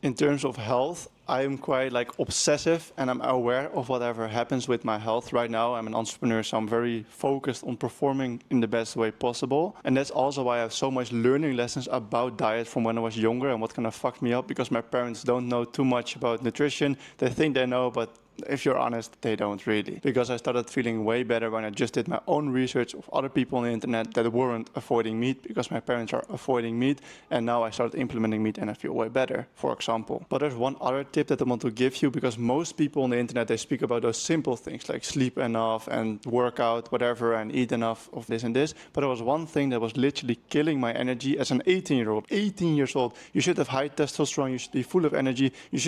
In terms of health, I'm quite like obsessive and I'm aware of whatever happens with my health right now. I'm an entrepreneur, so I'm very focused on performing in the best way possible. And that's also why I have so much learning lessons about diet from when I was younger and what kind of fucked me up, because my parents don't know too much about nutrition. They think they know, but if you're honest, they don't really. Because I started feeling way better when I just did my own research of other people on the internet that weren't avoiding meat, because my parents are avoiding meat, and now I started implementing meat and I feel way better, for example. But there's one other tip that I want to give you, because most people on the internet, they speak about those simple things like sleep enough and work out, whatever, and eat enough of this and this. But there was one thing that was literally killing my energy as an 18-year-old. 18 years old, you should have high testosterone, you should be full of energy, you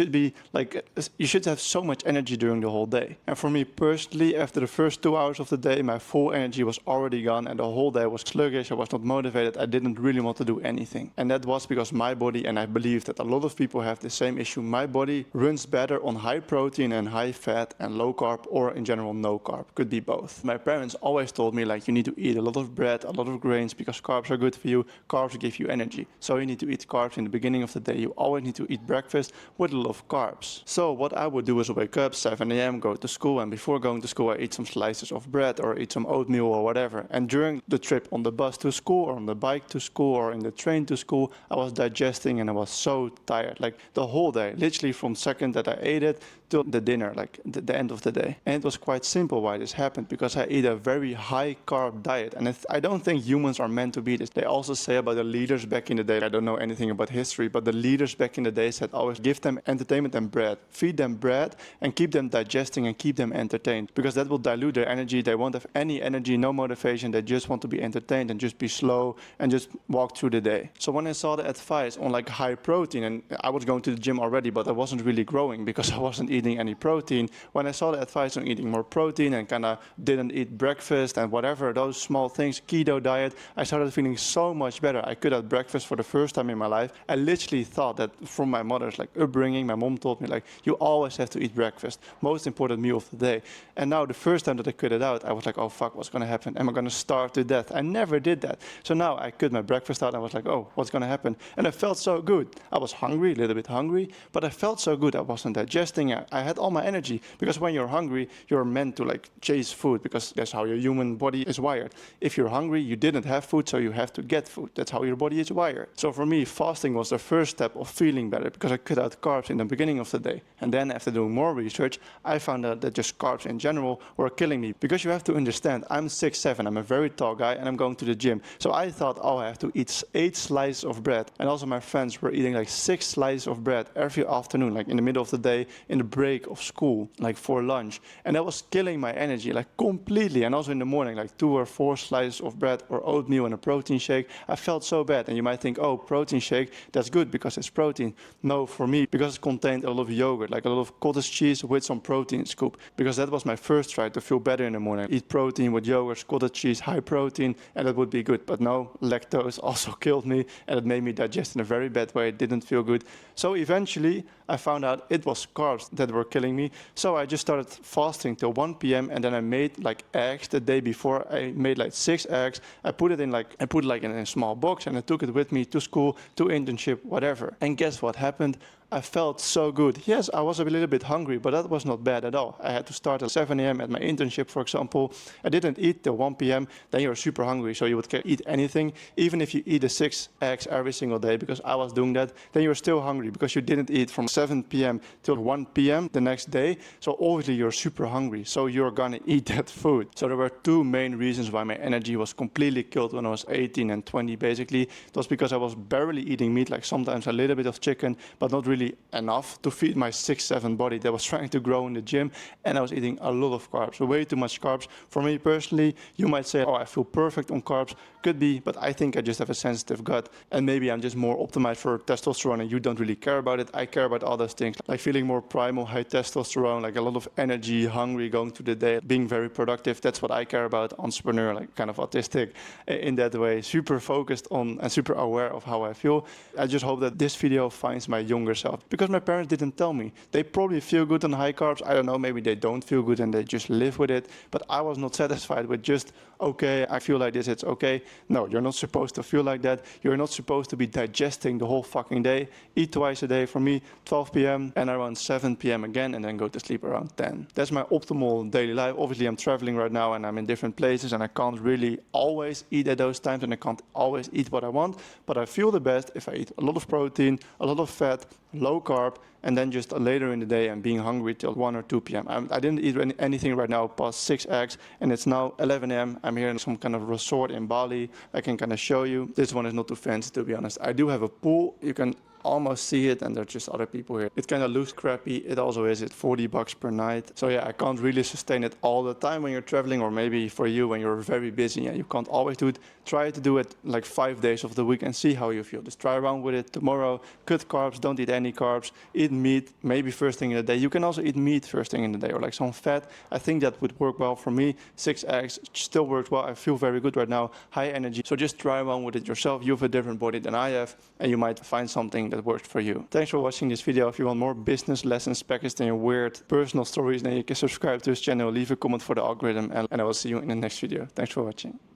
should have so much energy during the whole day. And for me personally, after the first 2 hours of the day, my full energy was already gone and the whole day was sluggish, I was not motivated, I didn't really want to do anything. And that was because my body, and I believe that a lot of people have the same issue, my body runs better on high protein and high fat and low carb, or in general no carb, could be both. My parents always told me like you need to eat a lot of bread, a lot of grains, because carbs are good for you, carbs give you energy. So you need to eat carbs in the beginning of the day, you always need to eat breakfast with a lot of carbs. So what I would do is wake up 7 a.m. go to school, and before going to school I eat some slices of bread or eat some oatmeal or whatever. And during the trip on the bus to school or on the bike to school or in the train to school, I was digesting and I was so tired, like the whole day, literally from second that I ate it till the dinner, like the end of the day. And it was quite simple why this happened, because I eat a very high carb diet, and I don't think humans are meant to be this. They also say about the leaders back in the day, I don't know anything about history, but the leaders back in the day said always give them entertainment and bread, feed them bread and keep them digesting and keep them entertained, because that will dilute their energy. They won't have any energy, no motivation, they just want to be entertained and just be slow and just walk through the day. So when I saw the advice on like high protein, and I was going to the gym already, but I wasn't really growing because I wasn't eating any protein. When I saw the advice on eating more protein and kind of didn't eat breakfast and whatever, those small things, keto diet, I started feeling so much better. I could have breakfast for the first time in my life. I literally thought that from my mother's like upbringing, my mom told me like, you always have to eat breakfast, most important meal of the day. And now the first time that I cut it out, I was like, oh fuck, what's going to happen? Am I going to starve to death? I never did that. So now I cut my breakfast out and I was like, oh, what's going to happen? And I felt so good. I was hungry, a little bit hungry, but I felt so good. I wasn't digesting. I had all my energy, because when you're hungry, you're meant to like chase food, because that's how your human body is wired. If you're hungry, you didn't have food, so you have to get food. That's how your body is wired. So for me, fasting was the first step of feeling better, because I cut out carbs in the beginning of the day. And then after doing more research, I found out that just carbs in general were killing me. Because you have to understand, I'm 6'7", I'm a very tall guy, and I'm going to the gym. So I thought, oh, I have to eat 8 slices of bread. And also my friends were eating like 6 slices of bread every afternoon, like in the middle of the day, in the break of school, like for lunch. And that was killing my energy, like completely. And also in the morning, like 2 or 4 slices of bread or oatmeal and a protein shake. I felt so bad. And you might think, oh, protein shake, that's good because it's protein. No, for me, because it contained a lot of yogurt, like a lot of cottage cheese with some protein scoop. Because that was my first try to feel better in the morning. Eat protein with yogurt, cottage cheese, high protein, and that would be good. But no, lactose also killed me, and it made me digest in a very bad way. It didn't feel good. So eventually, I found out it was carbs that were killing me. So I just started fasting till 1 p.m. and then I made like eggs the day before. I made like 6 eggs. I put it in a small box, and I took it with me to school, to internship, whatever. And guess what happened? I felt so good. Yes, I was a little bit hungry, but that was not bad at all. I had to start at 7 a.m. at my internship, for example. I didn't eat till 1 p.m. Then you're super hungry, so you would eat anything. Even if you eat the 6 eggs every single day, because I was doing that, then you're still hungry because you didn't eat from 7 p.m. till 1 p.m. the next day. So obviously you're super hungry, so you're gonna eat that food. So there were 2 main reasons why my energy was completely killed when I was 18 and 20, basically. It was because I was barely eating meat, like sometimes a little bit of chicken, but not really enough to feed my 6'7" body that was trying to grow in the gym, and I was eating a lot of carbs, way too much carbs. For me personally, you might say, oh, I feel perfect on carbs. Could be, but I think I just have a sensitive gut, and maybe I'm just more optimized for testosterone and you don't really care about it. I care about all those things, like feeling more primal, high testosterone, like a lot of energy, hungry, going through the day, being very productive. That's what I care about. Entrepreneur, like kind of autistic in that way, super focused on and super aware of how I feel. I just hope that this video finds my younger self yourself. Because my parents didn't tell me. They probably feel good on high carbs. I don't know, maybe they don't feel good and they just live with it. But I was not satisfied with just, okay, I feel like this, it's okay. No, you're not supposed to feel like that. You're not supposed to be digesting the whole fucking day. Eat twice a day for me, 12 p.m. and around 7 p.m. again, and then go to sleep around 10. That's my optimal daily life. Obviously, I'm traveling right now and I'm in different places and I can't really always eat at those times and I can't always eat what I want. But I feel the best if I eat a lot of protein, a lot of fat, low carb, and then just later in the day I'm being hungry till 1 or 2 p.m. I didn't eat anything right now past 6 eggs, and it's now 11 a.m. I'm here in some kind of resort in Bali. I can kind of show you. This one is not too fancy, to be honest. I do have a pool. You can almost see it, and there's just other people here. It kind of looks crappy. It also is at $40 per night. So yeah, I can't really sustain it all the time when you're traveling, or maybe for you when you're very busy and you can't always do it. Try to do it like 5 days of the week and see how you feel. Just try around with it tomorrow. Cut carbs, don't eat any carbs. Eat meat, maybe first thing in the day. You can also eat meat first thing in the day, or like some fat. I think that would work well for me. 6 eggs still works well. I feel very good right now. High energy. So just try around with it yourself. You have a different body than I have, and you might find something that works for you. Thanks for watching this video. If you want more business lessons packaged in weird personal stories, then you can subscribe to this channel, leave a comment for the algorithm, and I will see you in the next video. Thanks for watching.